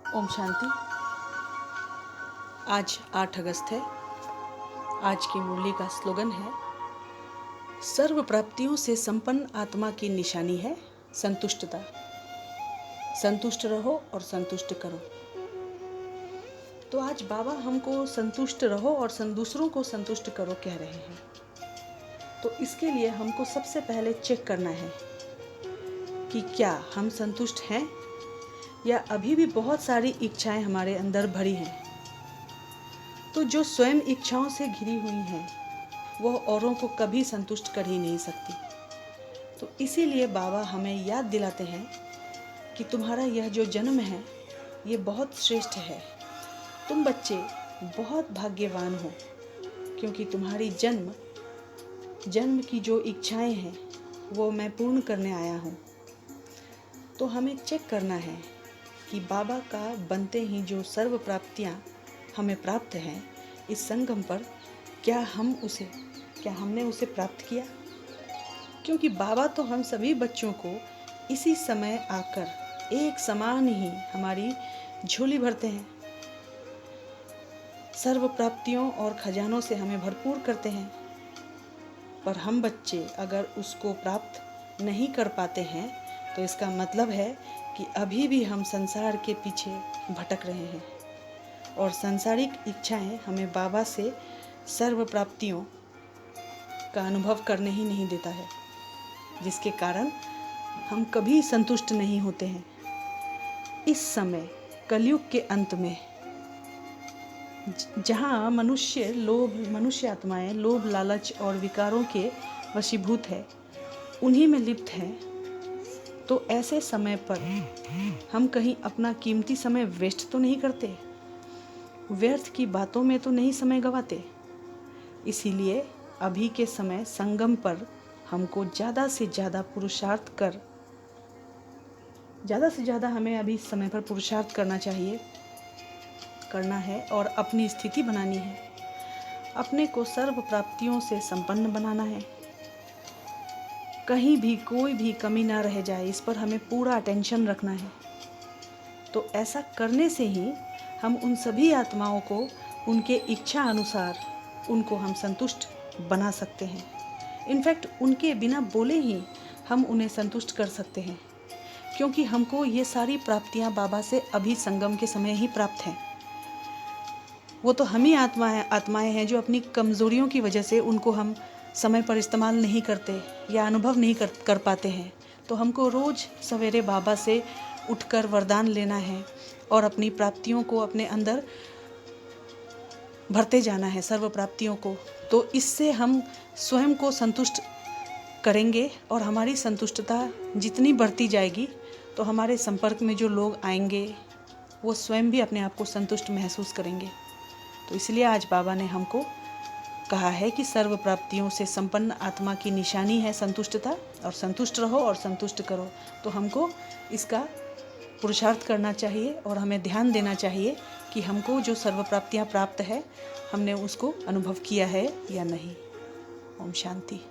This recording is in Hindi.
ओम शांति। आज 8 अगस्त है। आज की मुरली का स्लोगन है, सर्व प्राप्तियों से संपन्न आत्मा की निशानी है संतुष्टता। संतुष्ट रहो और संतुष्ट करो। तो आज बाबा हमको संतुष्ट रहो और दूसरों को संतुष्ट करो कह रहे हैं। तो इसके लिए हमको सबसे पहले चेक करना है कि क्या हम संतुष्ट हैं या अभी भी बहुत सारी इच्छाएं हमारे अंदर भरी हैं। तो जो स्वयं इच्छाओं से घिरी हुई हैं वह औरों को कभी संतुष्ट कर ही नहीं सकती। तो इसीलिए बाबा हमें याद दिलाते हैं कि तुम्हारा यह जो जन्म है ये बहुत श्रेष्ठ है। तुम बच्चे बहुत भाग्यवान हो, क्योंकि तुम्हारी जन्म की जो इच्छाएं हैं वो मैं पूर्ण करने आया हूँ। तो हमें चेक करना है कि बाबा का बनते ही जो सर्व प्राप्तियाँ हमें प्राप्त हैं इस संगम पर, क्या हमने उसे प्राप्त किया। क्योंकि बाबा तो हम सभी बच्चों को इसी समय आकर एक समान ही हमारी झोली भरते हैं, सर्व प्राप्तियों और खजानों से हमें भरपूर करते हैं। पर हम बच्चे अगर उसको प्राप्त नहीं कर पाते हैं तो इसका मतलब है कि अभी भी हम संसार के पीछे भटक रहे हैं और सांसारिक इच्छाएं हमें बाबा से सर्व प्राप्तियों का अनुभव करने ही नहीं देता है, जिसके कारण हम कभी संतुष्ट नहीं होते हैं। इस समय कलयुग के अंत में जहाँ मनुष्य आत्माएं लोभ लालच और विकारों के वशीभूत है, उन्हीं में लिप्त हैं। तो ऐसे समय पर हम कहीं अपना कीमती समय वेस्ट तो नहीं करते, व्यर्थ की बातों में तो नहीं समय गंवाते। इसीलिए अभी के समय संगम पर हमको ज़्यादा से ज़्यादा हमें अभी समय पर पुरुषार्थ करना है और अपनी स्थिति बनानी है। अपने को सर्व प्राप्तियों से संपन्न बनाना है। कहीं भी कोई भी कमी ना रह जाए, इस पर हमें पूरा अटेंशन रखना है। तो ऐसा करने से ही हम उन सभी आत्माओं को उनके इच्छा अनुसार उनको हम संतुष्ट बना सकते हैं। इनफैक्ट उनके बिना बोले ही हम उन्हें संतुष्ट कर सकते हैं, क्योंकि हमको ये सारी प्राप्तियां बाबा से अभी संगम के समय ही प्राप्त हैं। वो तो हम ही आत्माएं हैं जो अपनी कमज़ोरियों की वजह से उनको हम समय पर इस्तेमाल नहीं करते या अनुभव नहीं कर पाते हैं। तो हमको रोज़ सवेरे बाबा से उठकर वरदान लेना है और अपनी प्राप्तियों को अपने अंदर भरते जाना है, सर्व प्राप्तियों को। तो इससे हम स्वयं को संतुष्ट करेंगे और हमारी संतुष्टता जितनी बढ़ती जाएगी तो हमारे संपर्क में जो लोग आएंगे वो स्वयं भी अपने आप को संतुष्ट महसूस करेंगे। तो इसलिए आज बाबा ने हमको कहा है कि सर्व प्राप्तियों से संपन्न आत्मा की निशानी है संतुष्टता, और संतुष्ट रहो और संतुष्ट करो। तो हमको इसका पुरुषार्थ करना चाहिए और हमें ध्यान देना चाहिए कि हमको जो सर्व प्राप्तियाँ प्राप्त है हमने उसको अनुभव किया है या नहीं। ओम शांति।